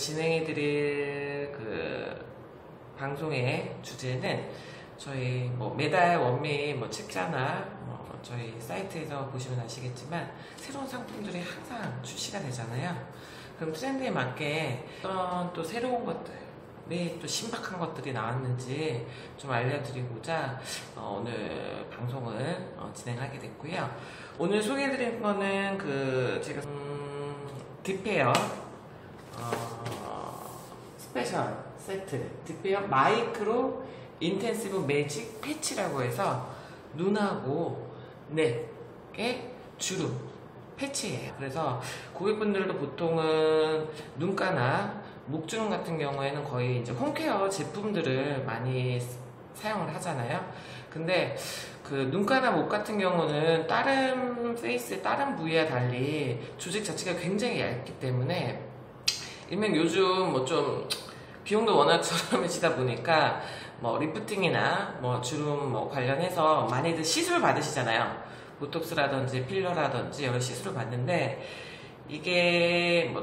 진행해드릴 그 방송의 주제는 저희 매달 원메이 책자나 저희 사이트에서 보시면 아시겠지만 새로운 상품들이 항상 출시가 되잖아요. 그럼 트렌드에 맞게 어떤 또 새로운 것들, 왜 또 신박한 것들이 나왔는지 좀 알려드리고자 오늘 방송을 진행하게 됐고요. 오늘 소개해드릴 거는 제가 딥헤어 스페셜 세트, 딥헤어 마이크로 인텐시브 매직 패치라고 해서 눈하고 넥의 주름 패치예요. 그래서 고객분들도 보통은 눈가나 목주름 같은 경우에는 거의 이제 홈케어 제품들을 많이 사용을 하잖아요. 근데 그 눈가나 목 같은 경우는 다른 페이스의 다른 부위와 달리 조직 자체가 굉장히 얇기 때문에 일명 요즘 좀 비용도 워낙 저렴해지다 보니까 리프팅이나 주름 관련해서 많이들 시술 받으시잖아요. 보톡스라든지 필러라든지 여러 시술을 받는데 이게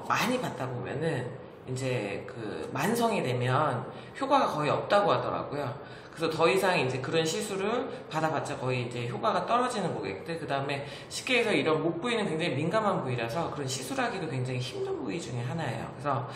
많이 받다 보면은 이제 그 만성이 되면 효과가 거의 없다고 하더라고요. 그래서 더 이상 이제 그런 시술을 받아봤자 거의 이제 효과가 떨어지는 고객들, 그 다음에 쉽게 해서 이런 목 부위는 굉장히 민감한 부위라서 그런 시술하기도 굉장히 힘든 부위 중에 하나예요. 그래서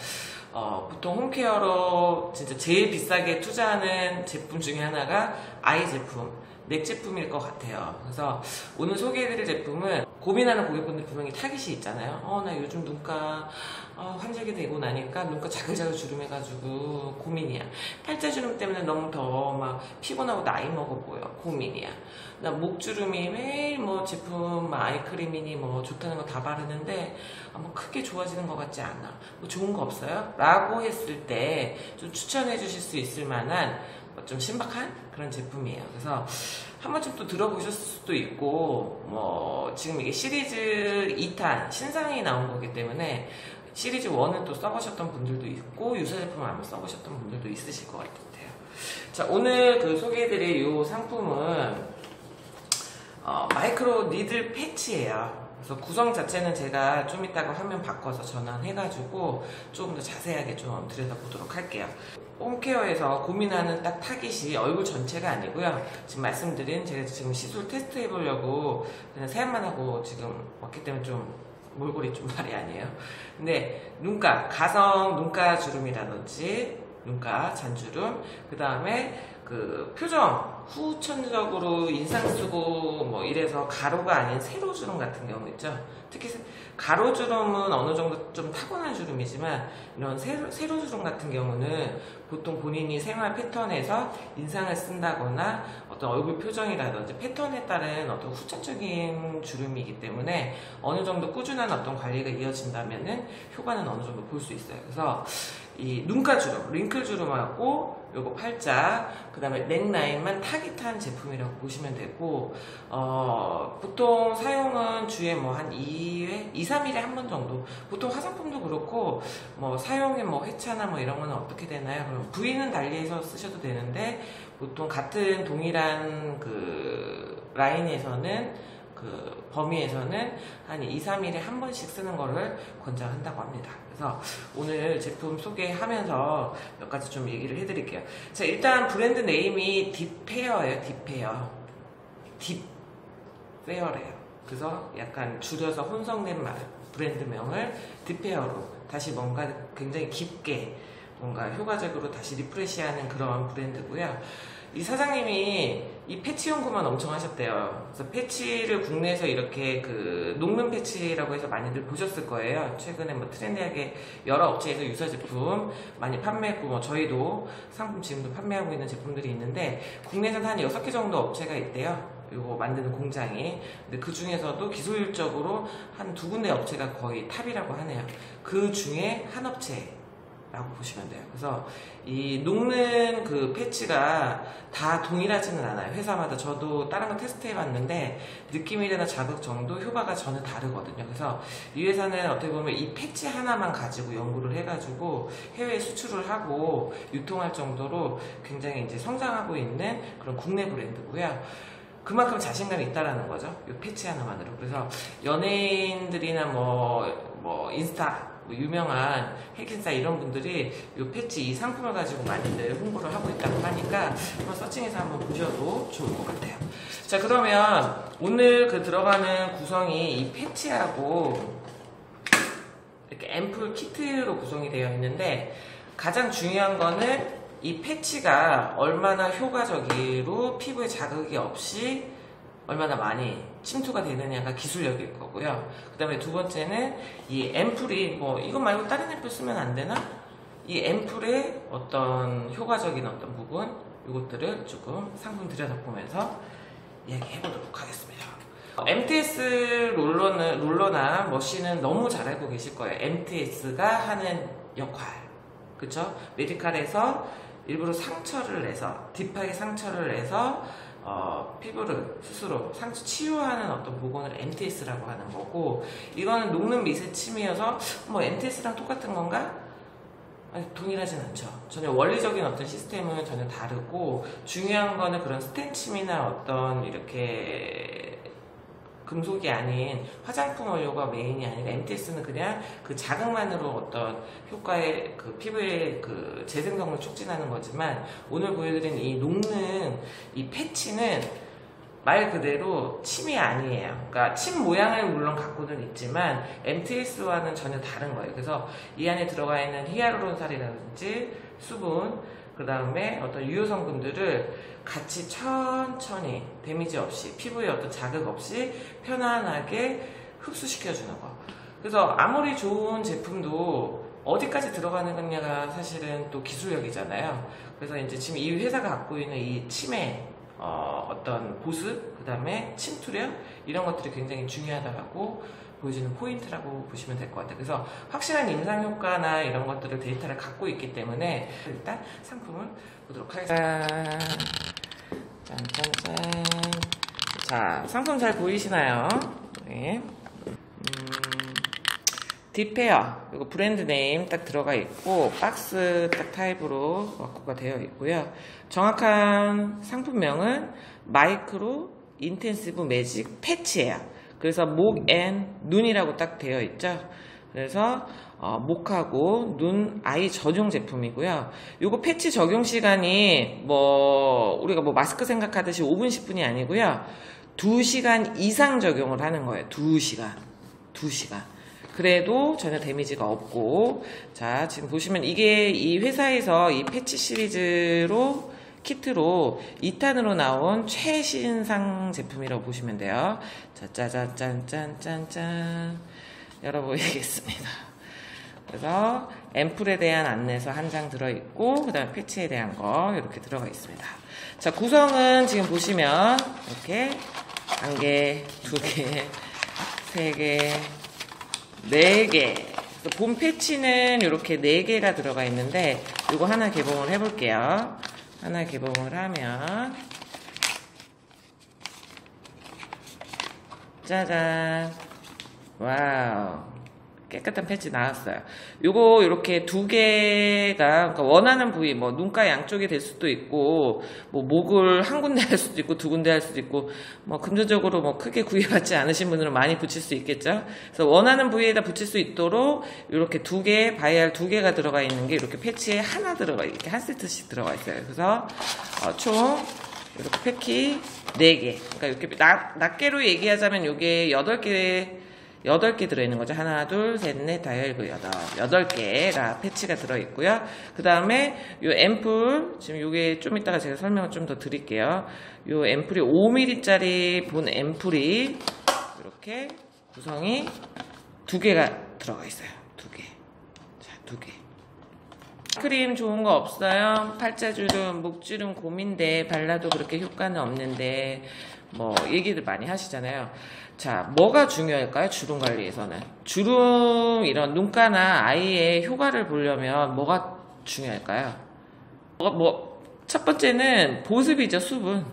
보통 홈케어로 진짜 제일 비싸게 투자하는 제품 중에 하나가 아이 제품, 넥 제품일 것 같아요. 그래서 오늘 소개해드릴 제품은 고민하는 고객분들 분명히 타깃이 있잖아요. 나 요즘 눈가 환절기 되고 나니까 눈가 자글자글 주름해가지고 고민이야. 팔자주름 때문에 너무 더 막 피곤하고 나이 먹어 보여. 고민이야. 나 목주름이 매일 제품 아이크림이니 좋다는 거 다 바르는데 크게 좋아지는 것 같지 않아. 좋은 거 없어요? 라고 했을 때 좀 추천해 주실 수 있을 만한 좀 신박한 그런 제품이에요. 그래서 한 번쯤 또 들어보셨을 수도 있고 지금 이게 시리즈 2탄 신상이 나온 거기 때문에 시리즈 1은 또 써보셨던 분들도 있고 유사 제품을 아마 써보셨던 분들도 있으실 것 같아요. 자, 오늘 소개해드릴 이 상품은 마이크로 니들 패치예요. 그래서 구성 자체는 제가 좀 이따가 화면 바꿔서 전환해가지고 조금 더 자세하게 좀 들여다보도록 할게요. 홈케어에서 고민하는 딱 타깃이 얼굴 전체가 아니고요. 지금 말씀드린 제가 지금 시술 테스트 해보려고 그냥 세안만 하고 지금 왔기 때문에 좀 몰골이 좀 말이 아니에요. 근데 눈가, 가성 눈가 주름이라든지 눈가 잔주름, 그 다음에 그 표정 후천적으로 인상 쓰고 이래서 가로가 아닌 세로주름 같은 경우 있죠. 특히 가로주름은 어느 정도 좀 타고난 주름이지만 이런 세로주름 같은 경우는 보통 본인이 생활 패턴에서 인상을 쓴다거나 어떤 얼굴 표정이라든지 패턴에 따른 어떤 후천적인 주름이기 때문에 어느 정도 꾸준한 어떤 관리가 이어진다면은 효과는 어느 정도 볼 수 있어요. 그래서 이 눈가 주름, 링클 주름하고 요거 팔자, 그 다음에 넥라인만 타깃한 제품이라고 보시면 되고, 보통 사용은 주에 한 2회, 2, 3일에 한 번 정도. 보통 화장품도 그렇고, 사용의 회차나 이런 거는 어떻게 되나요? 그럼 부위는 달리해서 쓰셔도 되는데, 보통 같은 동일한 라인에서는 범위에서는 한 2, 3일에 한 번씩 쓰는 거를 권장한다고 합니다. 그래서 오늘 제품 소개하면서 몇 가지 좀 얘기를 해드릴게요. 자, 일단 브랜드 네임이 딥헤어예요. 딥헤어. 딥페어래요. 그래서 약간 줄여서 혼성된 브랜드명을 딥헤어로 다시 뭔가 굉장히 깊게 뭔가 효과적으로 다시 리프레시하는 그런 브랜드고요. 이 사장님이 이 패치 연구만 엄청 하셨대요. 그래서 패치를 국내에서 이렇게 녹는 패치라고 해서 많이들 보셨을 거예요. 최근에 트렌디하게 여러 업체에서 유사 제품 많이 판매했고, 저희도 상품 지금도 판매하고 있는 제품들이 있는데, 국내에서는 한 6개 정도 업체가 있대요. 요거 만드는 공장이. 근데 그 중에서도 기술적으로 한 2군데 업체가 거의 탑이라고 하네요. 그 중에 한 업체 라고 보시면 돼요. 그래서 이 녹는 패치가 다 동일하지는 않아요. 회사마다. 저도 다른 거 테스트 해봤는데 느낌이나 자극 정도, 효과가 전혀 다르거든요. 그래서 이 회사는 어떻게 보면 이 패치 하나만 가지고 연구를 해가지고 해외에 수출을 하고 유통할 정도로 굉장히 이제 성장하고 있는 그런 국내 브랜드고요. 그만큼 자신감이 있다라는 거죠. 이 패치 하나만으로. 그래서 연예인들이나 인스타 뭐 유명한 핵인싸 이런 분들이 이 패치 이 상품을 가지고 많이들 홍보를 하고 있다고 하니까 한번 서칭해서 한번 보셔도 좋을 것 같아요. 자, 그러면 오늘 그 들어가는 구성이 이 패치하고 이렇게 앰플 키트로 구성이 되어 있는데, 가장 중요한 거는 이 패치가 얼마나 효과적으로 피부에 자극이 없이 얼마나 많이 침투가 되느냐가 기술력일 거고요. 그 다음에 두 번째는 이 앰플이 뭐 이것 말고 다른 앰플 쓰면 안 되나? 이 앰플의 어떤 효과적인 어떤 부분, 이것들을 조금 상품 들여다보면서 이야기해 보도록 하겠습니다. MTS 롤러나 머신은 너무 잘 알고 계실 거예요. MTS가 하는 역할, 그쵸? 메디칼에서 일부러 상처를 내서, 딥하게 상처를 내서 피부를 스스로 상처 치유하는 어떤 부분을 MTS라고 하는 거고, 이거는 녹는 미세 침이어서 뭐 MTS랑 똑같은 건가? 아니, 동일하진 않죠. 전혀 원리적인 어떤 시스템은 전혀 다르고, 중요한 거는 그런 스텐침이나 어떤 이렇게 금속이 아닌 화장품 원료가 메인이 아니라 MTS는 그냥 그 자극만으로 어떤 효과의 그 피부의 그 재생성을 촉진하는 거지만, 오늘 보여드린 이 녹는 이 패치는 말 그대로 침이 아니에요. 그러니까 침 모양을 물론 갖고는 있지만 MTS와는 전혀 다른 거예요. 그래서 이 안에 들어가 있는 히알루론산이라든지 수분, 그 다음에 어떤 유효 성분들을 같이 천천히 데미지 없이, 피부에 어떤 자극 없이 편안하게 흡수시켜주는 거. 그래서 아무리 좋은 제품도 어디까지 들어가는 거냐가 사실은 또 기술력이잖아요. 그래서 이제 지금 이 회사가 갖고 있는 이 침의 어떤 보습, 그 다음에 침투력, 이런 것들이 굉장히 중요하다고 보여주는 포인트라고 보시면 될 것 같아요. 그래서 확실한 임상 효과나 이런 것들을 데이터를 갖고 있기 때문에 일단 상품을 보도록 하겠습니다. 짠짠짠. 자, 상품 잘 보이시나요? 네. 딥헤어, 이거 브랜드 네임 딱 들어가 있고, 박스 딱 타입으로 와꾸가 되어 있고요. 정확한 상품명은 마이크로 인텐시브 매직 패치예요. 그래서 목 앤 눈이라고 딱 되어 있죠. 그래서 목하고 눈 아이 전용 제품이고요. 요거 패치 적용 시간이 뭐 우리가 뭐 마스크 생각하듯이 5분 10분이 아니고요. 2시간 이상 적용을 하는 거예요. 2시간. 그래도 전혀 데미지가 없고, 자, 지금 보시면 이게 이 회사에서 이 패치 시리즈로 키트로 2탄으로 나온 최신상 제품이라고 보시면 돼요. 자, 짜잔짠짠짠짠 열어보겠습니다. 그래서 앰플에 대한 안내서 한 장 들어있고, 그 다음에 패치에 대한 거 이렇게 들어가 있습니다. 자, 구성은 지금 보시면 이렇게 1개, 2개, 3개, 4개. 본 패치는 이렇게 4개가 들어가 있는데, 이거 하나 개봉을 해볼게요. 하나 개봉을 하면, 짜잔. 와우. 깨끗한 패치 나왔어요. 요거 이렇게 2개가, 그러니까 원하는 부위, 뭐 눈가 양쪽이 될 수도 있고, 뭐 목을 한 군데 할 수도 있고 2군데 할 수도 있고, 뭐 금전적으로 뭐 크게 구애받지 않으신 분들은 많이 붙일 수 있겠죠. 그래서 원하는 부위에다 붙일 수 있도록 이렇게 2개, 바이알 2개가 들어가 있는 게 이렇게 패치에 하나 들어가, 이렇게 한 세트씩 들어가 있어요. 그래서 총 이렇게 패키 4개. 그러니까 이렇게 낱개로 얘기하자면 요게 8개 들어있는 거죠. 하나, 둘, 셋, 넷, 다, 열고, 여덟. 8개가 패치가 들어있고요. 그 다음에 요 앰플, 지금 요게 좀 이따가 제가 설명을 좀 더 드릴게요. 요 앰플이 5mm짜리 본 앰플이 이렇게 구성이 2개가 들어가 있어요. 2개. 자, 2개. 크림 좋은 거 없어요? 팔자주름, 목주름 고민데 발라도 그렇게 효과는 없는데, 뭐 얘기들 많이 하시잖아요. 자, 뭐가 중요할까요? 주름 관리에서는. 주름, 이런 눈가나 아이의 효과를 보려면 뭐가 중요할까요? 첫 번째는 보습이죠, 수분.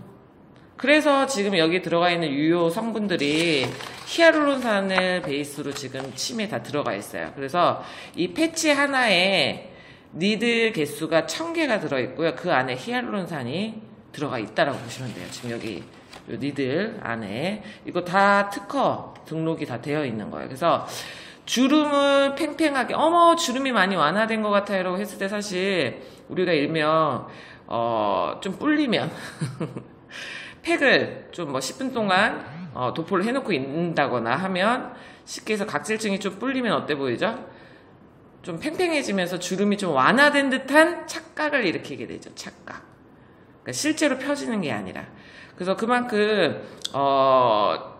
그래서 지금 여기 들어가 있는 유효 성분들이 히알루론산을 베이스로 지금 침에 다 들어가 있어요. 그래서 이 패치 하나에 니들 개수가 1000개가 들어있고요. 그 안에 히알루론산이 들어가 있다라고 보시면 돼요. 지금 여기 요 니들 안에 이거 다 특허 등록이 다 되어 있는 거예요. 그래서 주름을 팽팽하게 어머 주름이 많이 완화된 것 같아요 라고 했을 때 사실 우리가 일명 좀 불리면 팩을 좀 뭐 10분 동안 도포를 해놓고 있는다거나 하면 쉽게 해서 각질층이 좀 불리면 어때 보이죠? 좀 팽팽해지면서 주름이 좀 완화된 듯한 착각을 일으키게 되죠. 착각. 그러니까 실제로 펴지는 게 아니라. 그래서 그만큼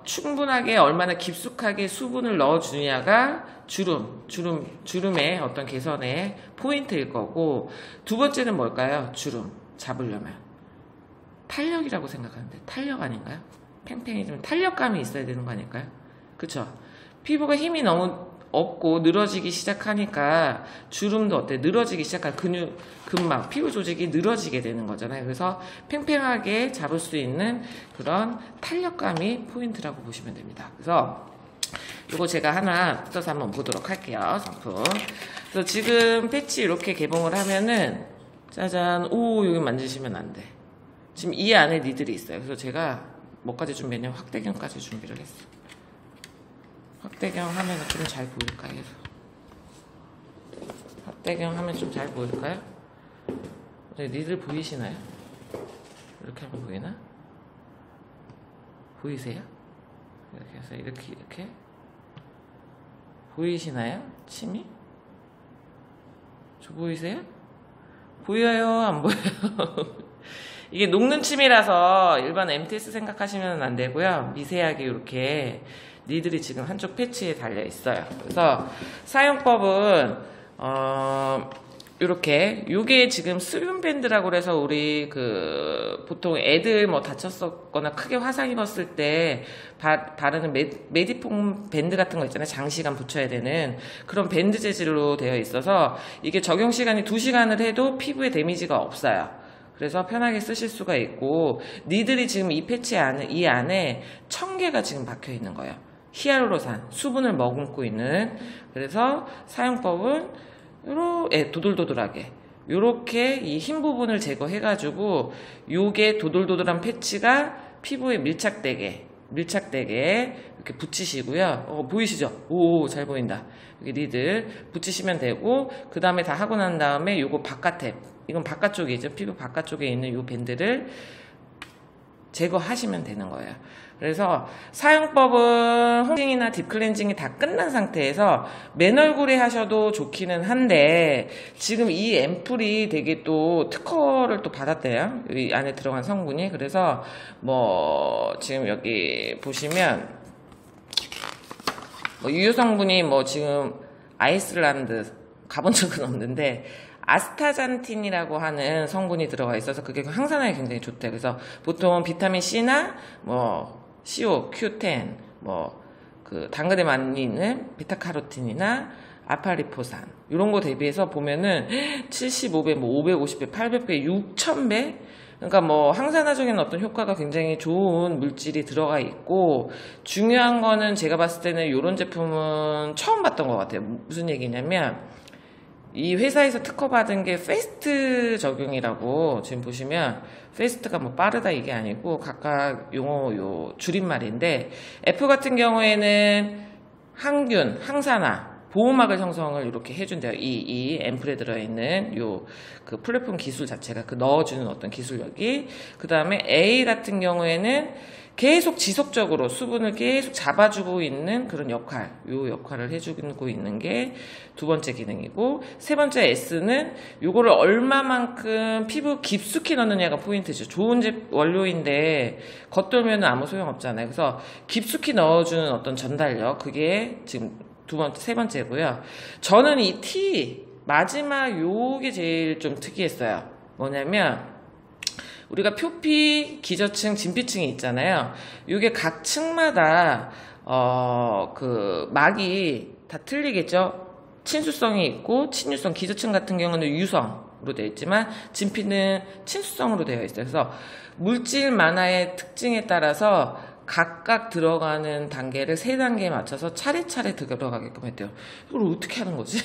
충분하게 얼마나 깊숙하게 수분을 넣어주냐가 주름의 어떤 개선의 포인트일 거고, 두 번째는 뭘까요? 주름 잡으려면 탄력이라고 생각하는데 탄력 아닌가요? 팽팽해지면 탄력감이 있어야 되는 거 아닐까요? 그쵸? 피부가 힘이 너무 없고 늘어지기 시작하니까 주름도 어때? 늘어지기 시작한 근막, 피부 조직이 늘어지게 되는 거잖아요. 그래서 팽팽하게 잡을 수 있는 그런 탄력감이 포인트라고 보시면 됩니다. 그래서 이거 제가 하나 뜯어서 한번 보도록 할게요. 상품. 그래서 지금 패치 이렇게 개봉을 하면은 짜잔, 오, 여기 만지시면 안 돼. 지금 이 안에 니들이 있어요. 그래서 제가 뭐까지 준비했냐면 확대경까지 준비를 했어. 확대경 하면 좀 잘 보일까 해서. 확대경 하면 좀 잘 보일까요? 네, 니들 보이시나요? 이렇게 하면 보이나? 보이세요? 이렇게 해서 이렇게 보이시나요? 침이? 저 보이세요? 보여요? 안 보여요? 이게 녹는 침이라서 일반 MTS 생각하시면 안 되고요. 미세하게 이렇게 니들이 지금 한쪽 패치에 달려 있어요. 그래서 사용법은 이렇게 요게 지금 수분 밴드라고 그래서 우리 보통 애들 뭐 다쳤었거나 크게 화상 입었을 때 바르는 메디폼 밴드 같은 거 있잖아요. 장시간 붙여야 되는 그런 밴드 재질로 되어 있어서 이게 적용 시간이 2시간을 해도 피부에 데미지가 없어요. 그래서 편하게 쓰실 수가 있고, 니들이 지금 이 패치 이 안에 1000개가 지금 박혀 있는 거예요. 히알루론산, 수분을 머금고 있는. 그래서 사용법은 도돌도돌하게 요렇게 이 흰 부분을 제거해가지고 요게 도돌도돌한 패치가 피부에 밀착되게 이렇게 붙이시고요. 보이시죠? 오, 잘 보인다. 여기 니들 붙이시면 되고, 그 다음에 다 하고 난 다음에 요거 바깥에, 이건 바깥쪽이죠. 피부 바깥쪽에 있는 요 밴드를 제거하시면 되는 거예요. 그래서 사용법은 홈클렌징이나 딥클렌징이 다 끝난 상태에서 맨 얼굴에 하셔도 좋기는 한데, 지금 이 앰플이 되게 또 특허를 또 받았대요. 이 안에 들어간 성분이. 그래서 뭐 지금 여기 보시면 뭐 유효 성분이 뭐 지금 아이슬란드 가본 적은 없는데 아스타잔틴이라고 하는 성분이 들어가 있어서 그게 항산화에 굉장히 좋대요. 그래서 보통 비타민 C나 뭐 CO, Q10, 당근에 많이 있는 베타카로틴이나 아파리포산 이런 거 대비해서 보면은 75배, 550배, 800배, 6000배, 그러니까 뭐 항산화적인 어떤 효과가 굉장히 좋은 물질이 들어가 있고, 중요한 거는 제가 봤을 때는 이런 제품은 처음 봤던 것 같아요. 무슨 얘기냐면 이 회사에서 특허받은 게 패스트 적용이라고, 지금 보시면 패스트가 뭐 빠르다 이게 아니고 각각 용어 줄임말인데, F 같은 경우에는 항균, 항산화, 보호막을 형성을 이렇게 해준대요. 이 앰플에 들어있는 그 플랫폼 기술 자체가 넣어주는 어떤 기술력이. 그 다음에 A 같은 경우에는 계속 지속적으로 수분을 계속 잡아주고 있는 그런 역할을 해주고 있는 게 두 번째 기능이고, 세 번째 S는 요거를 얼마만큼 피부 깊숙이 넣느냐가 포인트죠. 좋은 원료인데 겉돌면 아무 소용 없잖아요. 그래서 깊숙이 넣어주는 어떤 전달력, 그게 지금 세 번째고요. 저는 이 마지막 요게 제일 좀 특이했어요. 뭐냐면 우리가 표피, 기저층, 진피층이 있잖아요. 요게 각 층마다 막이 다 틀리겠죠. 친수성이 있고, 친유성, 기저층 같은 경우는 유성으로 되어 있지만 진피는 친수성으로 되어 있어요. 그래서 물질 만화의 특징에 따라서 각각 들어가는 단계를 3단계에 맞춰서 차례차례 들어가게끔 했대요. 이걸 어떻게 하는 거지?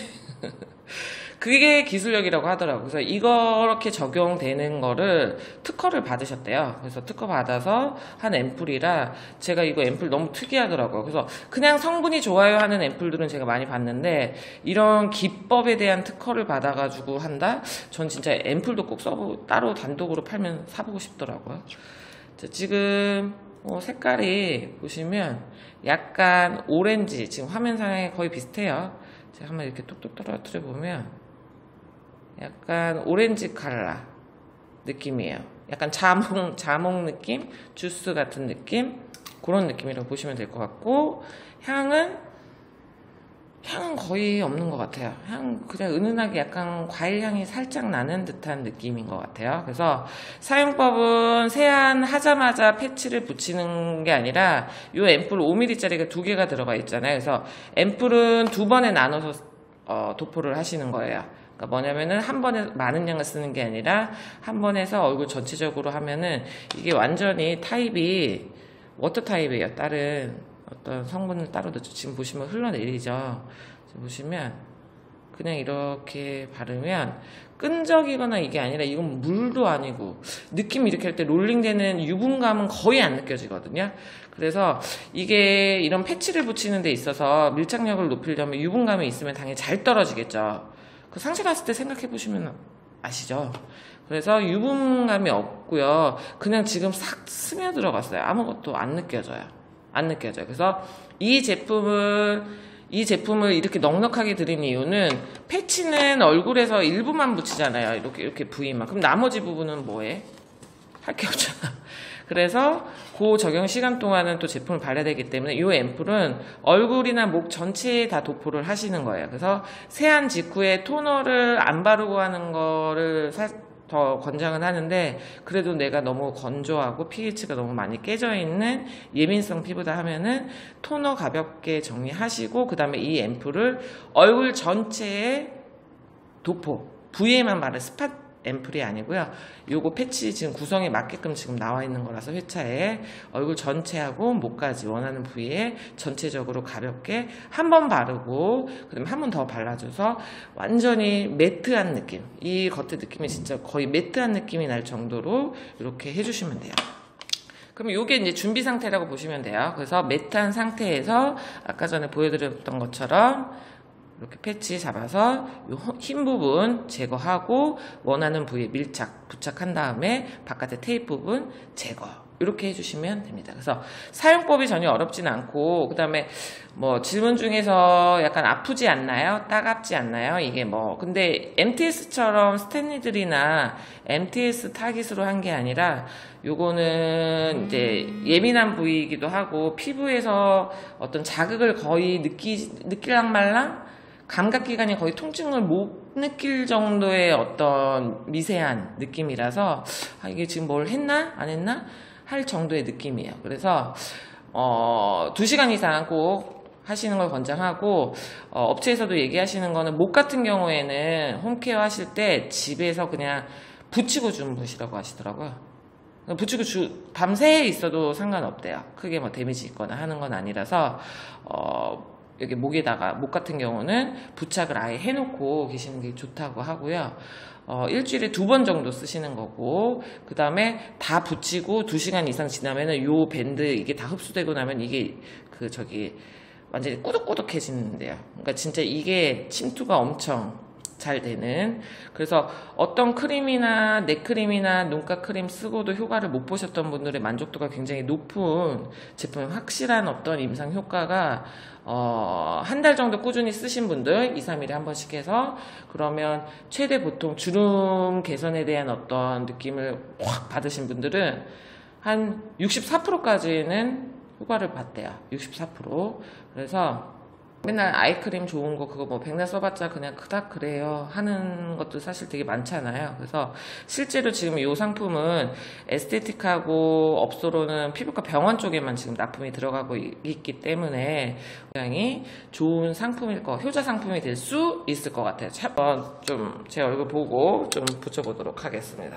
그게 기술력이라고 하더라고요. 그래서 이렇게 적용되는 거를 특허를 받으셨대요. 그래서 특허 받아서 한 앰플이라 제가 이거 앰플 너무 특이하더라고요. 그래서 그냥 성분이 좋아요 하는 앰플들은 제가 많이 봤는데 이런 기법에 대한 특허를 받아가지고 한다? 전 진짜 앰플도 꼭 써보고 따로 단독으로 팔면 사보고 싶더라고요. 자, 지금 색깔이 보시면 약간 오렌지, 지금 화면상에 거의 비슷해요. 제가 한번 이렇게 뚝뚝 떨어뜨려 보면 약간 오렌지 컬러 느낌이에요. 약간 자몽 느낌? 주스 같은 느낌? 그런 느낌이라고 보시면 될 것 같고, 향은 거의 없는 것 같아요. 그냥 은은하게 약간 과일 향이 살짝 나는 듯한 느낌인 것 같아요. 그래서 사용법은 세안하자마자 패치를 붙이는 게 아니라 이 앰플 5mm짜리가 2개가 들어가 있잖아요. 그래서 앰플은 2번에 나눠서 도포를 하시는 거예요. 그러니까 뭐냐면은 한 번에 많은 양을 쓰는 게 아니라 한 번에서 얼굴 전체적으로 하면은 이게 완전히 타입이 워터 타입이에요. 다른 어떤 성분을 따로 넣죠. 지금 보시면 흘러내리죠. 지금 보시면 그냥 이렇게 바르면 끈적이거나 이게 아니라 이건 물도 아니고 느낌 이렇게 할 때 롤링되는 유분감은 거의 안 느껴지거든요. 그래서 이게 이런 패치를 붙이는 데 있어서 밀착력을 높이려면 유분감이 있으면 당연히 잘 떨어지겠죠. 그 상체 갔을 때 생각해 보시면 아시죠? 그래서 유분감이 없고요. 그냥 지금 싹 스며들어갔어요. 아무것도 안 느껴져요. 안 느껴져요. 그래서 이 제품을 이렇게 넉넉하게 드린 이유는 패치는 얼굴에서 일부만 붙이잖아요. 이렇게 부위만. 그럼 나머지 부분은 뭐해? 할 게 없잖아. 그래서 그 적용 시간 동안은 또 제품을 발라야 되기 때문에 이 앰플은 얼굴이나 목 전체에 다 도포를 하시는 거예요. 그래서 세안 직후에 토너를 안 바르고 하는 거를 더 권장은 하는데, 그래도 내가 너무 건조하고 pH가 너무 많이 깨져 있는 예민성 피부다 하면은 토너 가볍게 정리하시고 그 다음에 이 앰플을 얼굴 전체에 도포 부위에만 바른 스팟 앰플이 아니고요. 요거 패치 지금 구성에 맞게끔 지금 나와 있는 거라서 회차에 얼굴 전체하고 목까지 원하는 부위에 전체적으로 가볍게 한 번 바르고 그다음에 한 번 더 발라줘서 완전히 매트한 느낌, 이 겉의 느낌이 진짜 거의 매트한 느낌이 날 정도로 이렇게 해주시면 돼요. 그럼 이게 이제 준비 상태라고 보시면 돼요. 그래서 매트한 상태에서 아까 전에 보여드렸던 것처럼 이렇게 패치 잡아서 흰 부분 제거하고 원하는 부위에 부착한 다음에 바깥에 테이프 부분 제거, 이렇게 해주시면 됩니다. 그래서 사용법이 전혀 어렵진 않고, 그 다음에 뭐 질문 중에서 약간 아프지 않나요? 따갑지 않나요? 이게 근데 MTS처럼 스탠리들이나 MTS 타깃으로 한 게 아니라 요거는 이제 예민한 부위이기도 하고 피부에서 어떤 자극을 거의 느낄랑 말랑 감각기관이 거의 통증을 못 느낄 정도의 어떤 미세한 느낌이라서 이게 지금 뭘 했나? 안 했나? 할 정도의 느낌이에요. 그래서 2시간 이상 꼭 하시는 걸 권장하고, 업체에서도 얘기하시는 거는 목 같은 경우에는 홈케어 하실 때 집에서 그냥 붙이고 주무시라고 하시더라고요. 붙이고 밤새 있어도 상관없대요. 크게 데미지 있거나 하는 건 아니라서 여기 목 같은 경우는 부착을 아예 해놓고 계시는 게 좋다고 하고요. 일주일에 2번 정도 쓰시는 거고, 그 다음에 다 붙이고 2시간 이상 지나면은 요 밴드 이게 다 흡수되고 나면 이게 완전히 꾸덕꾸덕해지는데요. 그러니까 진짜 이게 침투가 엄청 잘 되는, 그래서 어떤 크림이나 넥크림이나 눈가 크림 쓰고도 효과를 못 보셨던 분들의 만족도가 굉장히 높은 제품, 확실한 어떤 임상 효과가 한 달 정도 꾸준히 쓰신 분들 2, 3일에 한 번씩 해서, 그러면 최대 보통 주름 개선에 대한 어떤 느낌을 확 받으신 분들은 한 64%까지는 효과를 봤대요. 64%. 그래서 맨날 아이크림 좋은 거 그거 백날 써봤자 그냥 그닥 그래요 하는 것도 사실 되게 많잖아요. 그래서 실제로 지금 이 상품은 에스테틱하고 업소로는 피부과 병원 쪽에만 지금 납품이 들어가고 있기 때문에 굉장히 좋은 상품일 효자 상품이 될 수 있을 것 같아요. 한번 좀 제 얼굴 보고 좀 붙여보도록 하겠습니다.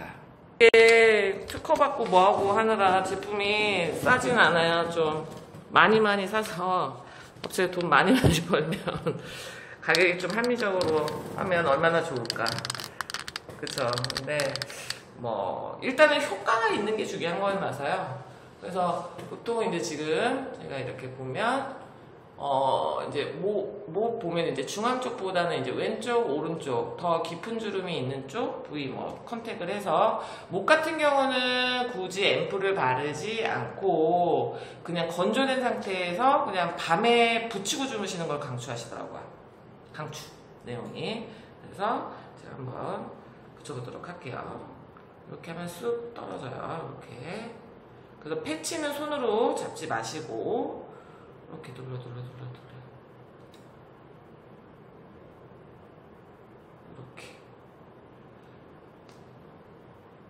이게 특허받고 뭐하고 하느라 제품이 싸진 않아요. 좀 많이 사서 업체에 돈 많이 벌면 가격이 좀 합리적으로 하면 얼마나 좋을까. 그쵸. 근데 뭐 일단은 효과가 있는 게 중요한 거라서요. 그래서 보통 이제 지금 제가 이렇게 보면 이제 목 보면 이제 중앙 쪽보다는 이제 왼쪽, 오른쪽 더 깊은 주름이 있는 쪽 부위 뭐 컨택을 해서 목 같은 경우는 굳이 앰플을 바르지 않고 그냥 건조된 상태에서 그냥 밤에 붙이고 주무시는 걸 강추하시더라고요. 강추 내용이. 그래서 제가 한번 붙여보도록 할게요. 이렇게 하면 쑥 떨어져요. 이렇게. 그래서 패치는 손으로 잡지 마시고 이렇게 눌러 이렇게.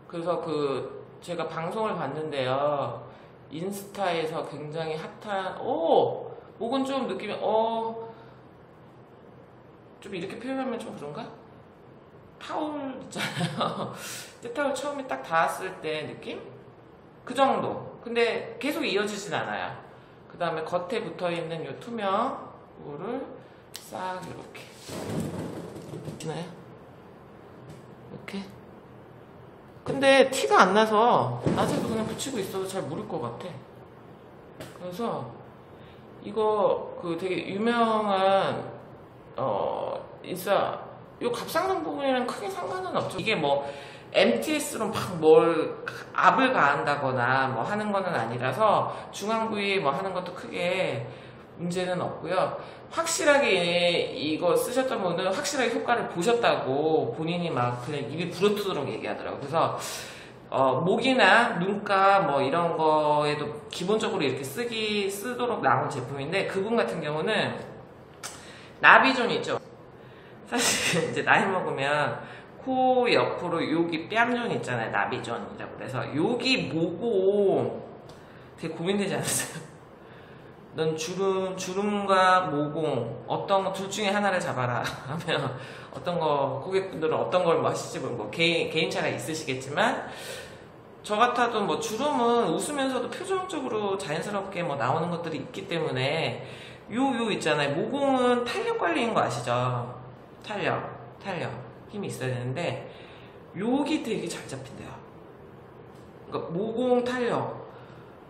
그래서 제가 방송을 봤는데요, 인스타에서 굉장히 핫한 목은 좀 느낌이 좀 이렇게 표현하면 좀 그런가? 타올 있잖아요. 때타올 처음에 딱 닿았을 때 느낌? 그 정도. 근데 계속 이어지진 않아요. 그 다음에 겉에 붙어있는 이 투명 이거를 싹 이렇게 보시나요? 이렇게. 근데 티가 안 나서 낮에도 그냥 붙이고 있어도 잘 모를 것 같아. 그래서 이거 되게 유명한 인싸 요 갑상선 부분이랑 크게 상관은 없죠. 이게 뭐 MTS로 막 뭘 압을 가한다거나 뭐 하는 거는 아니라서 중앙 부위에 뭐 하는 것도 크게 문제는 없고요. 확실하게 이거 쓰셨던 분은 확실하게 효과를 보셨다고 본인이 막 그냥 입이 부르트도록 얘기하더라고요. 그래서 목이나 눈가 뭐 이런 거에도 기본적으로 이렇게 쓰도록 나온 제품인데, 그분 같은 경우는 나비존 있죠. 사실 이제 나이 먹으면 코 옆으로 여기 뺨존 있잖아요. 나비존이라고. 그래서 여기 모공 되게 고민되지 않았어요? 넌 주름과 모공 어떤 거 둘 중에 하나를 잡아라 하면 어떤 거, 고객분들은 어떤 걸 뭐 하실지 뭐 개인차가 있으시겠지만, 저 같아도 뭐 주름은 웃으면서도 표정적으로 자연스럽게 뭐 나오는 것들이 있기 때문에 요 있잖아요. 모공은 탄력 관리인 거 아시죠? 탄력 힘이 있어야 되는데 여기 되게 잘 잡힌대요. 그러니까 모공 탄력.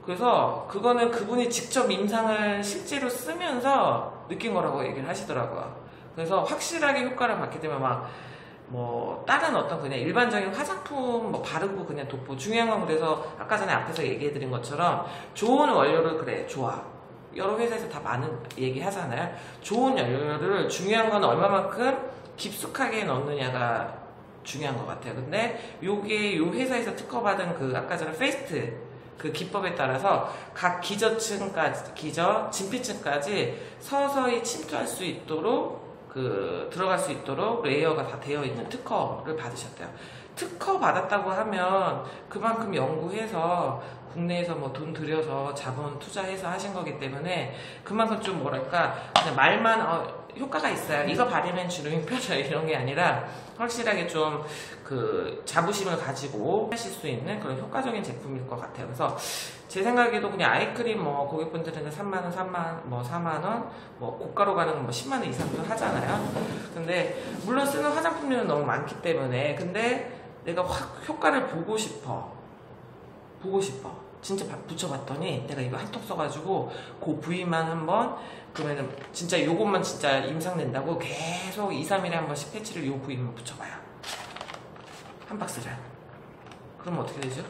그래서 그거는 그분이 직접 임상을 실제로 쓰면서 느낀 거라고 얘기를 하시더라고요. 그래서 확실하게 효과를 받기 때문에 막 뭐 다른 어떤 그냥 일반적인 화장품 뭐 바르고 그냥 돋보, 중요한 건 그래서 아까 전에 앞에서 얘기해드린 것처럼 좋은 원료를, 그래 좋아, 여러 회사에서 다 많은 얘기 하잖아요. 좋은 원료를, 중요한 건 얼마만큼 깊숙하게 넣느냐가 중요한 것 같아요. 근데 요게 요 회사에서 특허받은 아까 전에 페이스트 기법에 따라서 각 진피층까지 서서히 침투할 수 있도록 들어갈 수 있도록 레이어가 다 되어 있는 특허를 받으셨대요. 특허 받았다고 하면 그만큼 연구해서 국내에서 뭐 돈 들여서 자본 투자해서 하신 거기 때문에 그만큼 좀 뭐랄까, 그냥 말만 효과가 있어요, 이거 바르면 주름이 펴져요, 이런 게 아니라 확실하게 좀 자부심을 가지고 하실 수 있는 그런 효과적인 제품일 것 같아요. 그래서 제 생각에도 그냥 아이크림 뭐 고객분들은 3만원, 4만원, 뭐 고가로 가는 건 뭐 10만원 이상도 하잖아요. 근데 물론 쓰는 화장품류는 너무 많기 때문에, 근데 내가 확 효과를 보고 싶어. 진짜 붙여봤더니 내가 이거 한통 써가지고 그 부위만 한번, 그러면은 진짜 요것만 진짜 임상 낸다고 계속 2, 3일에 한 번씩 패치를 요 부위만 붙여봐요. 한 박스를. 그러면 어떻게 되죠?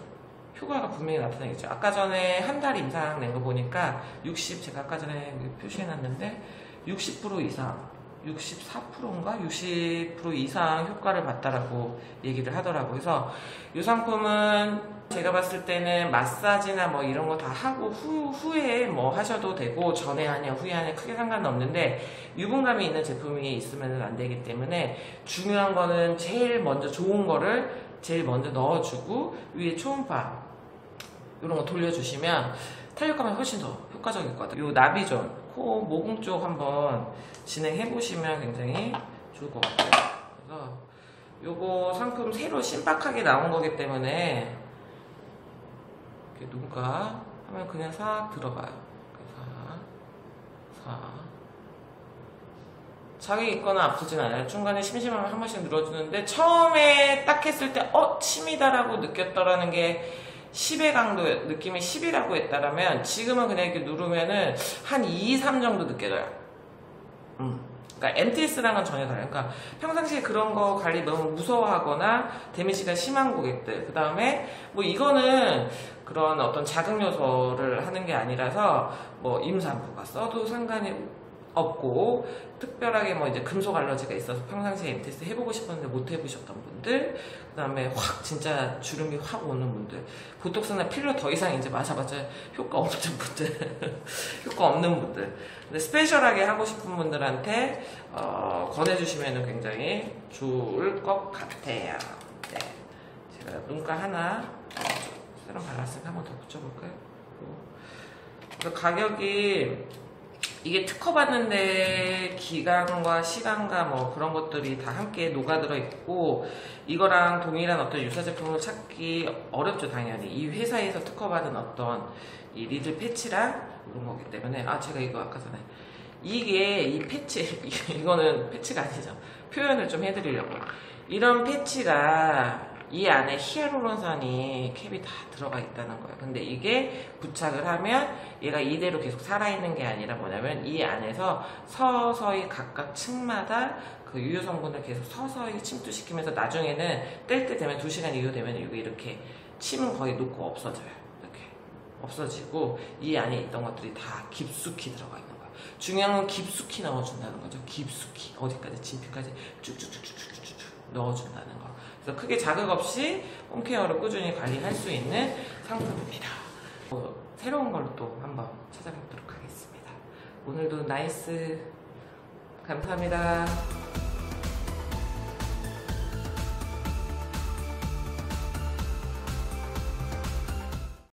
효과가 분명히 나타나겠죠. 아까 전에 한 달 임상 낸 거 보니까 제가 아까 전에 표시해놨는데 60% 이상, 64%인가? 60% 이상 효과를 봤다라고 얘기를 하더라고요. 그래서 이 상품은 제가 봤을 때는 마사지나 뭐 이런 거 다 하고 후에 뭐 하셔도 되고, 전에 하냐 후에 하냐 크게 상관은 없는데 유분감이 있는 제품이 있으면 안 되기 때문에 중요한 거는 제일 먼저 좋은 거를 제일 먼저 넣어주고 위에 초음파 이런 거 돌려주시면 탄력감이 훨씬 더 효과적일 것 같아요. 요 나비존 코 모공 쪽 한번 진행해 보시면 굉장히 좋을 것 같아요. 그래서 요거 상품 새로 신박하게 나온 거기 때문에 이렇게 눈가 하면 그냥 싹 들어가요. 싹 자기 있거나 아프진 않아요. 중간에 심심하면 한 번씩 눌러주는데 처음에 딱 했을 때 침이다라고 느꼈더라는 게 10의 강도, 느낌이 10이라고 했다라면 지금은 그냥 이렇게 누르면은 한 2, 3 정도 느껴져요. 그러니까 MTS랑은 전혀 달라요. 그러니까 평상시에 그런 거 관리 너무 무서워하거나 데미지가 심한 고객들, 그 다음에 뭐 이거는 그런 어떤 자극 요소를 하는 게 아니라서 뭐 임산부가 써도 상관이 없고, 특별하게 뭐 이제 금속 알러지가 있어서 평상시에 MTS 해보고 싶었는데 못 해보셨던 분들, 그 다음에 확 진짜 주름이 확 오는 분들, 보톡스나 필러 더 이상 이제 맞아봤자 효과 없는 분들, 효과 없는 분들, 근데 스페셜하게 하고 싶은 분들한테 권해주시면 굉장히 좋을 것 같아요. 네. 제가 눈가 하나 세럼 발랐으니까 한 번 더 붙여볼까요? 그래서 가격이 이게 특허 받는데 기간과 시간과 뭐 그런 것들이 다 함께 녹아들어 있고, 이거랑 동일한 어떤 유사 제품을 찾기 어렵죠. 당연히 이 회사에서 특허 받은 어떤 이 리들 패치랑 이런 거기 때문에. 제가 이거 아까 전에 이게 이 패치 이거는 패치가 아니죠. 표현을 좀 해드리려고, 이런 패치가 이 안에 히알루론산이 캡이 다 들어가 있다는 거예요. 근데 이게 부착을 하면 얘가 이대로 계속 살아있는 게 아니라 뭐냐면 이 안에서 서서히 각각 층마다 그 유효 성분을 계속 서서히 침투시키면서 나중에는 뗄 때 되면 2시간 이후 되면 이게 이렇게 침은 거의 녹고 없어져요. 이렇게 없어지고 이 안에 있던 것들이 다 깊숙이 들어가 있는 거예요. 중요한 건 깊숙이 넣어준다는 거죠. 깊숙이 어디까지, 진피까지 쭉쭉쭉쭉쭉쭉 넣어준다는 거. 그래서 크게 자극 없이 홈케어를 꾸준히 관리할 수 있는 상품입니다. 새로운 걸로 또 한번 찾아뵙도록 하겠습니다. 오늘도 나이스, 감사합니다.